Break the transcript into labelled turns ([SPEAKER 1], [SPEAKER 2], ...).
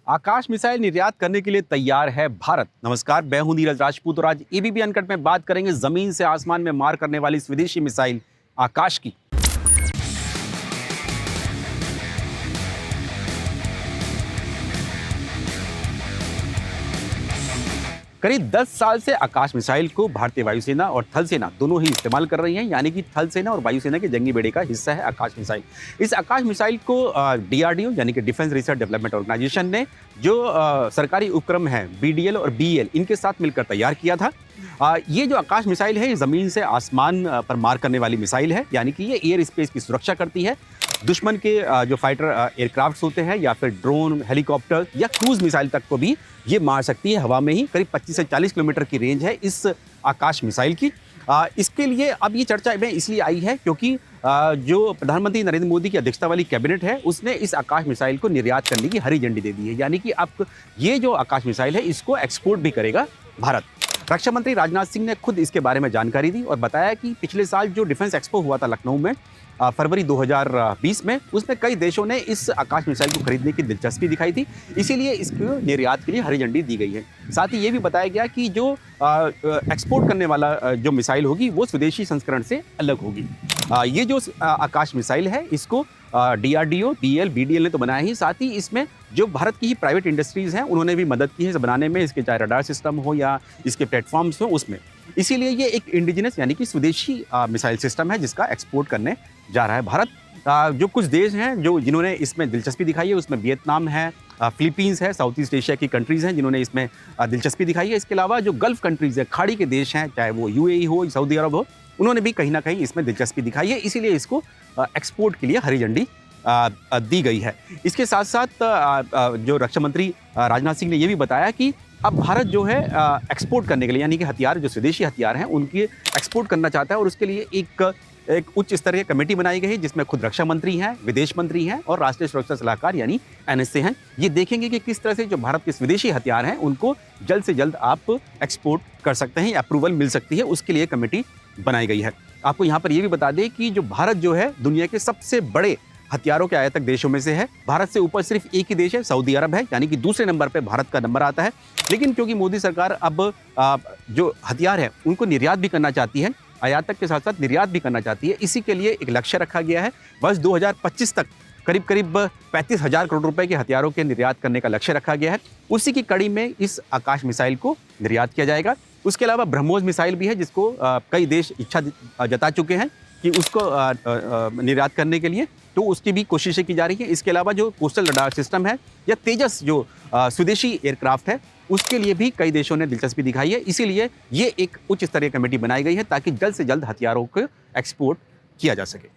[SPEAKER 1] आकाश missile निर्यात करने के लिए तैयार है भारत। नमस्कार, मैं हूं नीरज राजपूत और आज एबीपी अनकट में बात करेंगे जमीन से आसमान में मार करने वाली स्वदेशी मिसाइल आकाश की। करीब 10 साल से आकाश मिसाइल को भारतीय वायुसेना और थल सेना दोनों ही इस्तेमाल कर रही हैं, यानी कि थल सेना और वायुसेना के जंगी बेड़े का हिस्सा है आकाश मिसाइल। इस आकाश मिसाइल को डीआरडीओ यानी कि डिफेंस रिसर्च डेवलपमेंट ऑर्गेनाइजेशन ने जो सरकारी उपक्रम है बीडीएल और बीईएल इनके साथ मिलकर तैयार किया था। ये जो आकाश मिसाइल है ये ज़मीन से आसमान पर मार करने वाली मिसाइल है, यानी कि ये एयर स्पेस की सुरक्षा करती है। दुश्मन के जो फाइटर एयरक्राफ्ट होते हैं या फिर ड्रोन, हेलीकॉप्टर या क्रूज मिसाइल तक को भी ये मार सकती है हवा में ही। करीब 25 से 40 किलोमीटर की रेंज है इस आकाश मिसाइल की। इसके लिए अब ये चर्चा में इसलिए आई है क्योंकि जो प्रधानमंत्री नरेंद्र मोदी की अध्यक्षता वाली कैबिनेट है उसने इस आकाश मिसाइल को निर्यात करने की हरी झंडी दे दी है, यानी कि अब ये जो आकाश मिसाइल है इसको एक्सपोर्ट भी करेगा भारत। रक्षा मंत्री राजनाथ सिंह ने खुद इसके बारे में जानकारी दी और बताया कि पिछले साल जो डिफेंस एक्सपो हुआ था लखनऊ में फरवरी 2020 में, उसमें कई देशों ने इस आकाश मिसाइल को खरीदने की दिलचस्पी दिखाई थी, इसीलिए इसको निर्यात के लिए हरी झंडी दी गई है। साथ ही ये भी बताया गया कि जो एक्सपोर्ट करने वाला जो मिसाइल होगी वो स्वदेशी संस्करण से अलग होगी। ये जो आकाश मिसाइल है इसको डीआरडीओ, बीएल, बीडीएल ने तो बनाया ही, साथ ही इसमें जो भारत की ही प्राइवेट इंडस्ट्रीज़ हैं उन्होंने भी मदद की है इसे बनाने में, इसके चाहे रडार सिस्टम हो या इसके प्लेटफॉर्म्स हो उसमें। इसीलिए ये एक इंडिजिनस यानी कि स्वदेशी मिसाइल सिस्टम है जिसका एक्सपोर्ट करने जा रहा है भारत। जो कुछ देश हैं जिन्होंने इसमें दिलचस्पी दिखाई है उसमें वियतनाम है, फिलीपींस है, साउथ ईस्ट एशिया की कंट्रीज़ हैं जिन्होंने इसमें दिलचस्पी दिखाई है। इसके अलावा जो गल्फ कंट्रीज़ है, खाड़ी के देश हैं, चाहे वो यूएई हो, सऊदी अरब हो, उन्होंने भी कहीं ना कहीं इसमें दिलचस्पी दिखाई है, इसीलिए इसको एक्सपोर्ट के लिए हरी झंडी दी गई है। इसके साथ साथ जो रक्षा मंत्री राजनाथ सिंह ने ये भी बताया कि अब भारत जो है एक्सपोर्ट करने के लिए, यानी कि हथियार जो स्वदेशी हथियार हैं उनकी एक्सपोर्ट करना चाहता है और उसके लिए एक उच्च स्तरीय कमेटी बनाई गई है जिसमें खुद रक्षा मंत्री हैं, विदेश मंत्री हैं और राष्ट्रीय सुरक्षा सलाहकार यानी एनएसए हैं। ये देखेंगे कि किस तरह से जो भारत के स्वदेशी हथियार हैं उनको जल्द से जल्द आप एक्सपोर्ट कर सकते हैं, अप्रूवल मिल सकती है, उसके लिए कमेटी बनाई गई है। आपको यहाँ पर यह भी बता दें कि जो भारत जो है दुनिया के सबसे बड़े हथियारों के आयातक देशों में से है। भारत से ऊपर सिर्फ एक ही देश है, सऊदी अरब है, यानी कि दूसरे नंबर पे भारत का नंबर आता है। लेकिन क्योंकि मोदी सरकार अब जो हथियार है उनको निर्यात भी करना चाहती है, आयातक के साथ साथ निर्यात भी करना चाहती है, इसी के लिए एक लक्ष्य रखा गया है। वर्ष 2025 तक करीब 35,000 करोड़ रुपए के हथियारों के निर्यात करने का लक्ष्य रखा गया है। उसी की कड़ी में इस आकाश मिसाइल को निर्यात किया जाएगा। उसके अलावा ब्रह्मोस मिसाइल भी है जिसको कई देश इच्छा जता चुके हैं कि उसको निर्यात करने के लिए, तो उसकी भी कोशिशें की जा रही है। इसके अलावा जो कोस्टल रडार सिस्टम है या तेजस जो स्वदेशी एयरक्राफ्ट है उसके लिए भी कई देशों ने दिलचस्पी दिखाई है, इसीलिए ये एक उच्च स्तरीय कमेटी बनाई गई है ताकि जल्द से जल्द हथियारों को एक्सपोर्ट किया जा सके।